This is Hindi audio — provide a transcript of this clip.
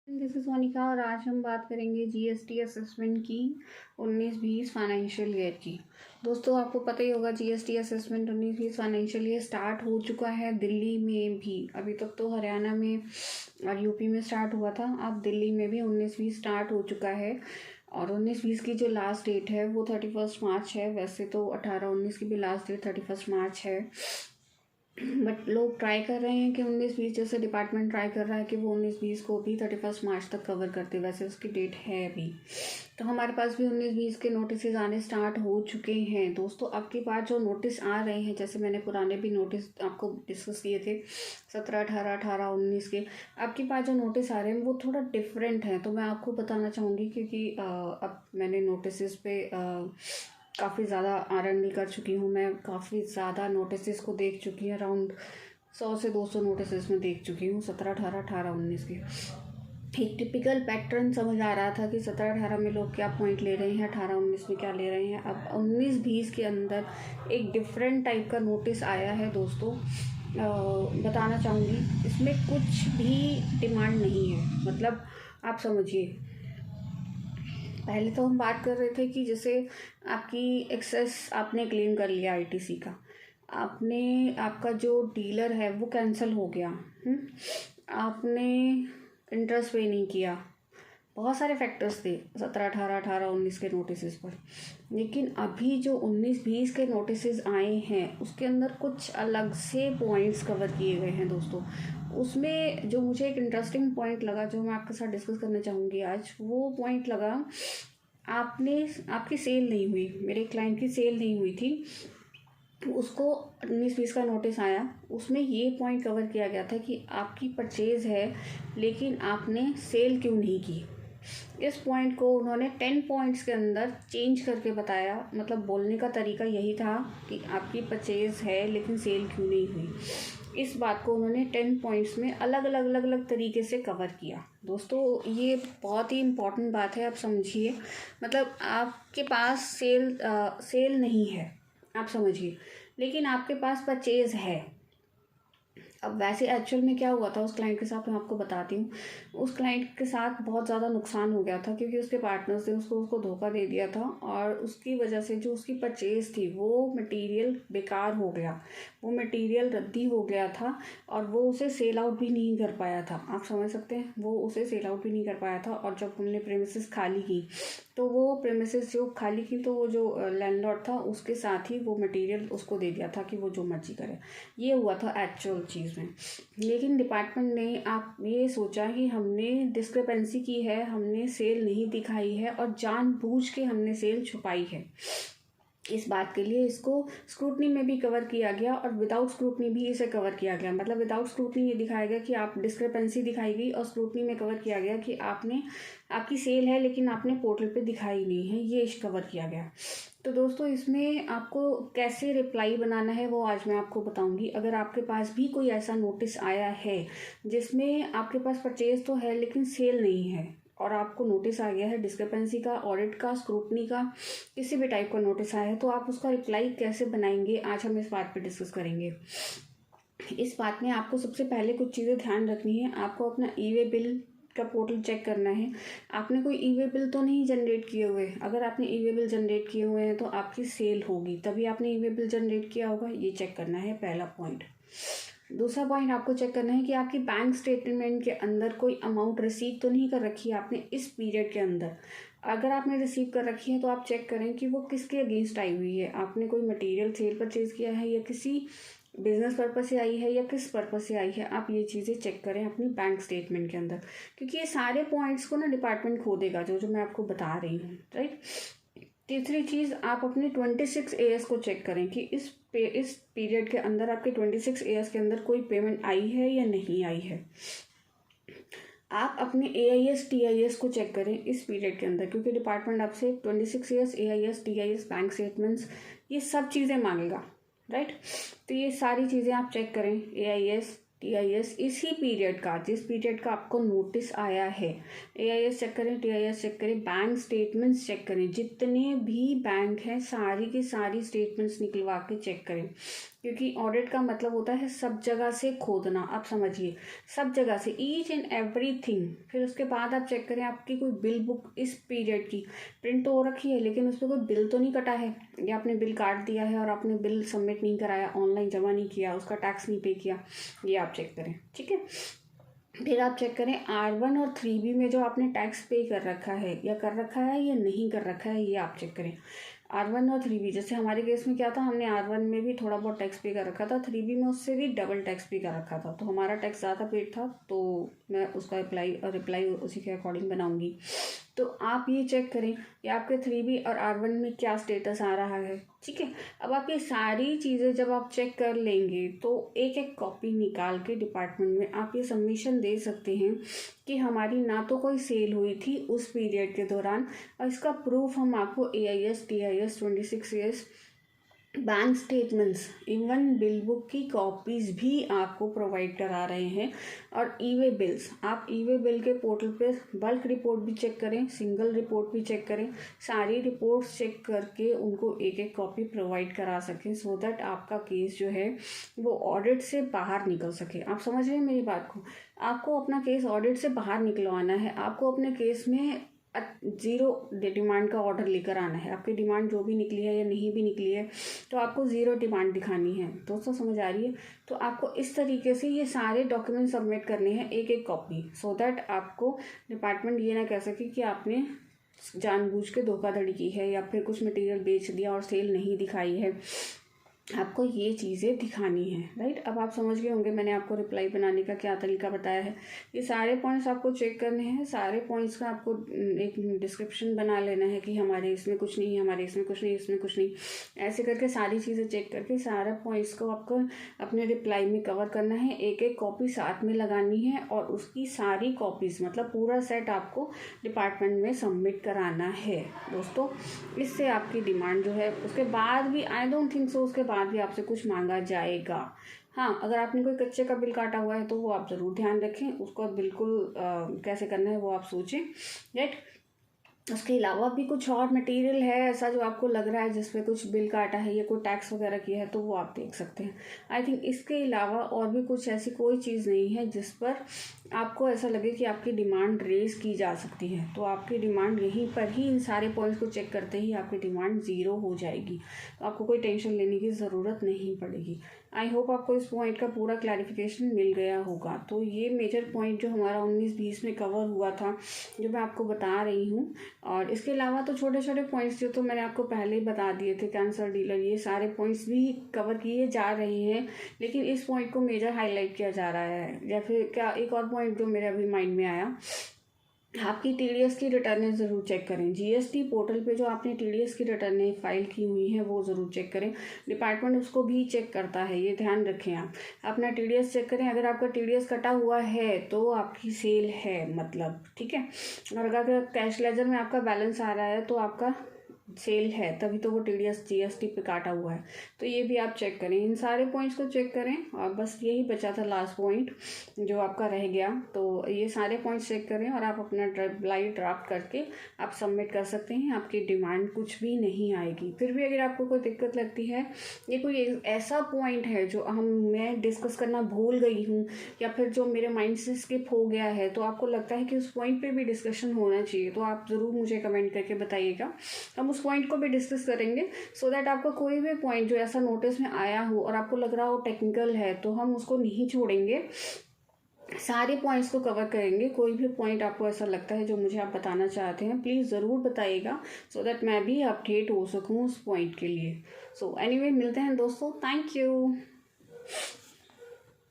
दिस इज़ मोनिका और आज हम बात करेंगे जीएसटी असेसमेंट की 19-20 फाइनेंशियल ईयर की। दोस्तों आपको पता ही होगा GST assessment 19-20 financial year start हो चुका है दिल्ली में भी। अभी तक तो हरियाणा में और यूपी में स्टार्ट हुआ था, अब दिल्ली में भी 19-20 स्टार्ट हो चुका है। और 19-20 की जो लास्ट डेट है वो 31 मार्च है। वैसे तो 18-19 की भी लास्ट डेट 31 मार्च है, बट लोग ट्राई कर रहे हैं कि 19-20 जैसे डिपार्टमेंट ट्राई कर रहा है कि वो 19-20 को भी 31 मार्च तक कवर करते। वैसे उसकी डेट है अभी, तो हमारे पास भी 19-20 के नोटिस आने स्टार्ट हो चुके हैं। दोस्तों अब की बार जो नोटिस आ रहे हैं, जैसे मैंने पुराने भी नोटिस आपको डिस्कस किए थे 17, 18, 18, 19 के, अब की बार जो नोटिस आ रहे हैं वो थोड़ा डिफरेंट है। तो मैं आपको बताना चाहूँगी क्योंकि अब मैंने नोटिस पे काफ़ी ज़्यादा R&D कर चुकी हूँ। मैं काफ़ी ज़्यादा नोटिस को देख चुकी हूँ, अराउंड 100 से 200 नोटिस में देख चुकी हूँ 17, 18, 18, 19 के। एक टिपिकल पैटर्न समझ आ रहा था कि 17, 18 में लोग क्या पॉइंट ले रहे हैं, 18, 19 में क्या ले रहे हैं। अब 19-20 के अंदर एक डिफरेंट टाइप का नोटिस आया है दोस्तों। बताना चाहूँगी, इसमें कुछ भी डिमांड नहीं है। मतलब आप समझिए, पहले तो हम बात कर रहे थे कि जैसे आपकी एक्सेस आपने क्लेम कर लिया आईटीसी का, आपका जो डीलर है वो कैंसिल हो गया, आपने इंटरेस्ट पे नहीं किया। बहुत सारे फैक्टर्स थे 17, 18, 18, 19 के नोटिस पर। लेकिन अभी जो 19-20 के नोटिस आए हैं उसके अंदर कुछ अलग से पॉइंट्स कवर किए गए हैं दोस्तों। उसमें जो मुझे एक इंटरेस्टिंग पॉइंट लगा, जो मैं आपके साथ डिस्कस करना चाहूँगी आज, वो पॉइंट लगा, आपकी सेल नहीं हुई, मेरे क्लाइंट की सेल नहीं हुई थी, उसको 19-20 का नोटिस आया। उसमें ये पॉइंट कवर किया गया था कि आपकी परचेज़ है लेकिन आपने सेल क्यों नहीं की। इस पॉइंट को उन्होंने 10 पॉइंट्स के अंदर चेंज करके बताया। मतलब बोलने का तरीका यही था कि आपकी परचेज़ है लेकिन सेल क्यों नहीं हुई। इस बात को उन्होंने 10 पॉइंट्स में अलग अलग तरीके से कवर किया। दोस्तों ये बहुत ही इम्पॉर्टेंट बात है, आप समझिए। मतलब आपके पास सेल नहीं है, आप समझिए, लेकिन आपके पास परचेज़ है। अब वैसे एक्चुअल में क्या हुआ था उस क्लाइंट के साथ, मैं आपको बताती हूँ। उस क्लाइंट के साथ बहुत ज़्यादा नुकसान हो गया था क्योंकि उसके पार्टनर्स ने उसको धोखा दे दिया था, और उसकी वजह से जो उसकी परचेज़ थी वो मटेरियल बेकार हो गया, वो मटेरियल रद्दी हो गया था, और वो उसे सेल आउट भी नहीं कर पाया था। आप समझ सकते हैं, वो उसे सेल आउट भी नहीं कर पाया था। और जब हमने प्रेमिसेस खाली की, तो वो प्रेमिसेस जो खाली की, तो वो जो लैंडलॉर्ड था उसके साथ ही वो मटेरियल उसको दे दिया था कि वो जो मर्जी करे। ये हुआ था एक्चुअल चीज़ में। लेकिन डिपार्टमेंट ने आप ये सोचा कि हमने डिस्क्रिपेंसी की है, हमने सेल नहीं दिखाई है, और जानबूझ के हमने सेल छुपाई है। इस बात के लिए इसको स्क्रूटनी में भी कवर किया गया और विदाउट स्क्रूटनी भी इसे कवर किया गया। मतलब विदाउट स्क्रूटनी ये दिखाया गया कि आप डिस्क्रिपेंसी दिखाई गई, और स्क्रूटनी में कवर किया गया कि आपकी सेल है लेकिन आपने पोर्टल पे दिखाई नहीं है, ये कवर किया गया। तो दोस्तों इसमें आपको कैसे रिप्लाई बनाना है वो आज मैं आपको बताऊंगी। अगर आपके पास भी कोई ऐसा नोटिस आया है जिसमें आपके पास परचेज तो है लेकिन सेल नहीं है, और आपको नोटिस आ गया है डिस्क्रिपेंसी का, ऑडिट का, स्क्रूटनी का, किसी भी टाइप का नोटिस आया है, तो आप उसका रिप्लाई कैसे बनाएंगे, आज हम इस बात पे डिस्कस करेंगे। इस बात में आपको सबसे पहले कुछ चीज़ें ध्यान रखनी है। आपको अपना ई-वे बिल का पोर्टल चेक करना है। आपने कोई ई-वे बिल तो नहीं जनरेट किए हुए। अगर आपने ई-वे बिल जनरेट किए हुए हैं तो आपकी सेल होगी, तभी आपने ई-वे बिल जनरेट किया होगा, ये चेक करना है, पहला पॉइंट। दूसरा पॉइंट आपको चेक करना है कि आपकी बैंक स्टेटमेंट के अंदर कोई अमाउंट रिसीव तो नहीं कर रखी है आपने इस पीरियड के अंदर। अगर आपने रिसीव कर रखी है तो आप चेक करें कि वो किसके अगेंस्ट आई हुई है। आपने कोई मटेरियल सेल परचेज किया है, या किसी बिजनेस पर्पज से आई है, या किस पर्पज से आई है। आप ये चीज़ें चेक करें अपनी बैंक स्टेटमेंट के अंदर, क्योंकि ये सारे पॉइंट्स को ना डिपार्टमेंट खोदेगा, जो मैं आपको बता रही हूँ, राइट। तीसरी चीज़, आप अपने 26 AS को चेक करें कि इस पीरियड के अंदर आपके 26 AS के अंदर कोई पेमेंट आई है या नहीं आई है। आप अपने AIS TIS को चेक करें इस पीरियड के अंदर, क्योंकि डिपार्टमेंट आपसे 26 AS AIS TIS bank statements ये सब चीज़ें मांगेगा, राइट। तो ये सारी चीज़ें आप चेक करें, AIS TIS इसी पीरियड का, जिस पीरियड का आपको नोटिस आया है। AIS चेक करें, TIS चेक करें, बैंक स्टेटमेंट्स चेक करें, जितने भी बैंक हैं सारी की सारी स्टेटमेंट्स निकलवा के चेक करें। क्योंकि ऑडिट का मतलब होता है सब जगह से खोदना, आप समझिए, सब जगह से ईच एंड एवरीथिंग। फिर उसके बाद आप चेक करें आपकी कोई बिल बुक इस पीरियड की प्रिंट तो हो रखी है, लेकिन उस पर कोई बिल तो नहीं कटा है, या आपने बिल काट दिया है और आपने बिल सबमिट नहीं कराया, ऑनलाइन जमा नहीं किया, उसका टैक्स नहीं पे किया, ये आप चेक करें, ठीक है। फिर आप चेक करें R1 और 3B में जो आपने टैक्स पे कर रखा है या कर रखा है या नहीं कर रखा है, ये आप चेक करें। R1 और 3B, जैसे हमारे केस में क्या था, हमने R1 में भी थोड़ा बहुत टैक्स पे कर रखा था, 3B में उससे भी डबल टैक्स पे कर रखा था, तो हमारा टैक्स ज़्यादा पेड था, तो मैं उसका रिप्लाई उसी के अकॉर्डिंग बनाऊंगी। तो आप ये चेक करें कि आपके 3B और R1 में क्या स्टेटस आ रहा है, ठीक है। अब आप ये सारी चीज़ें जब आप चेक कर लेंगे तो एक एक कॉपी निकाल के डिपार्टमेंट में आप ये सबमिशन दे सकते हैं कि हमारी ना तो कोई सेल हुई थी उस पीरियड के दौरान, और इसका प्रूफ हम आपको AIS TIS 26 years bank statements, even bill book की कॉपीज़ भी आपको प्रोवाइड करा रहे हैं। और ईवे बिल्स, आप ईवे बिल के पोर्टल पे बल्क रिपोर्ट भी चेक करें, सिंगल रिपोर्ट भी चेक करें, सारी रिपोर्ट्स चेक करके उनको एक एक कॉपी प्रोवाइड करा सकें, सो दैट आपका केस जो है वो ऑडिट से बाहर निकल सके। आप समझ रहे हैं मेरी बात को? आपको अपना केस ऑडिट से बाहर निकलवाना है, आपको अपने केस में 0 डिमांड का ऑर्डर लेकर आना है। आपकी डिमांड जो भी निकली है या नहीं भी निकली है तो आपको 0 डिमांड दिखानी है। दोस्तों समझ आ रही है? तो आपको इस तरीके से ये सारे डॉक्यूमेंट सबमिट करने हैं, एक एक कॉपी, सो दैट आपको डिपार्टमेंट ये ना कह सके कि आपने जानबूझ के धोखाधड़ी की है या फिर कुछ मटेरियल बेच दिया और सेल नहीं दिखाई है। आपको ये चीज़ें दिखानी है, राइट। अब आप समझ गए होंगे मैंने आपको रिप्लाई बनाने का क्या तरीका बताया है। ये सारे पॉइंट्स आपको चेक करने हैं, सारे पॉइंट्स का आपको एक डिस्क्रिप्शन बना लेना है कि हमारे इसमें कुछ नहीं है, हमारे इसमें कुछ नहीं, इसमें कुछ नहीं, ऐसे करके सारी चीज़ें चेक करके सारे पॉइंट्स को आपको अपने रिप्लाई में कवर करना है, एक एक कॉपी साथ में लगानी है और उसकी सारी कॉपीज़ मतलब पूरा सेट आपको डिपार्टमेंट में सबमिट कराना है दोस्तों। इससे आपकी डिमांड जो है उसके बाद भी आई डोंट थिंक सो उसके बाद भी आपसे कुछ मांगा जाएगा। हाँ, अगर आपने कोई कच्चे का बिल काटा हुआ है तो वो आप ज़रूर ध्यान रखें, उसको बिल्कुल कैसे करना है वो आप सोचें, राइट। उसके अलावा भी कुछ और मटेरियल है ऐसा जो आपको लग रहा है जिसपे कुछ बिल काटा है या कोई टैक्स वगैरह किया है तो वो आप देख सकते हैं। आई थिंक इसके अलावा और भी कुछ ऐसी कोई चीज़ नहीं है जिस पर आपको ऐसा लगे कि आपकी डिमांड रेज की जा सकती है। तो आपकी डिमांड यहीं पर ही, इन सारे पॉइंट्स को चेक करते ही आपकी डिमांड 0 हो जाएगी, तो आपको कोई टेंशन लेने की ज़रूरत नहीं पड़ेगी। आई होप आपको इस पॉइंट का पूरा क्लैरिफिकेशन मिल गया होगा। तो ये मेजर पॉइंट जो हमारा 19-20 में कवर हुआ था जो मैं आपको बता रही हूँ, और इसके अलावा तो छोटे छोटे पॉइंट्स जो तो मैंने आपको पहले ही बता दिए थे, कैंसर डीलर, ये सारे पॉइंट्स भी कवर किए जा रहे हैं, लेकिन इस पॉइंट को मेजर हाईलाइट किया जा रहा है। या फिर क्या एक और पॉइंट जो मेरे अभी माइंड में आया, आपकी TDS की रिटर्नें ज़रूर चेक करें। GST पोर्टल पे जो आपने TDS की रिटर्नें फाइल की हुई हैं वो ज़रूर चेक करें, डिपार्टमेंट उसको भी चेक करता है, ये ध्यान रखें। आप अपना TDS चेक करें, अगर आपका TDS कटा हुआ है तो आपकी सेल है मतलब, ठीक है। और अगर कैश लेजर में आपका बैलेंस आ रहा है तो आपका सेल है, तभी तो वो TDS GST पे काटा हुआ है, तो ये भी आप चेक करें। इन सारे पॉइंट्स को चेक करें, और बस यही बचा था लास्ट पॉइंट जो आपका रह गया, तो ये सारे पॉइंट्स चेक करें और आप अपना रिप्लाई ड्राफ्ट करके आप सबमिट कर सकते हैं। आपकी डिमांड कुछ भी नहीं आएगी। फिर भी अगर आपको कोई दिक्कत लगती है, ये कोई ऐसा पॉइंट है जो मैं डिस्कस करना भूल गई हूँ या फिर जो मेरे माइंड से स्किप हो गया है, तो आपको लगता है कि उस पॉइंट पे भी डिस्कशन होना चाहिए, तो आप ज़रूर मुझे कमेंट करके बताइएगा, हम उस पॉइंट को भी डिस्कस करेंगे, सो दैट आपका कोई भी पॉइंट जो ऐसा नोटिस में आया हो और आपको लग रहा हो टेक्निकल है तो हम उसको नहीं छोड़ेंगे, सारे पॉइंट्स को कवर करेंगे। कोई भी पॉइंट आपको ऐसा लगता है जो मुझे आप बताना चाहते हैं, प्लीज़ ज़रूर बताइएगा, सो दैट मैं भी अपडेट हो सकूँ उस पॉइंट के लिए। सो एनीवे, मिलते हैं दोस्तों, थैंक यू।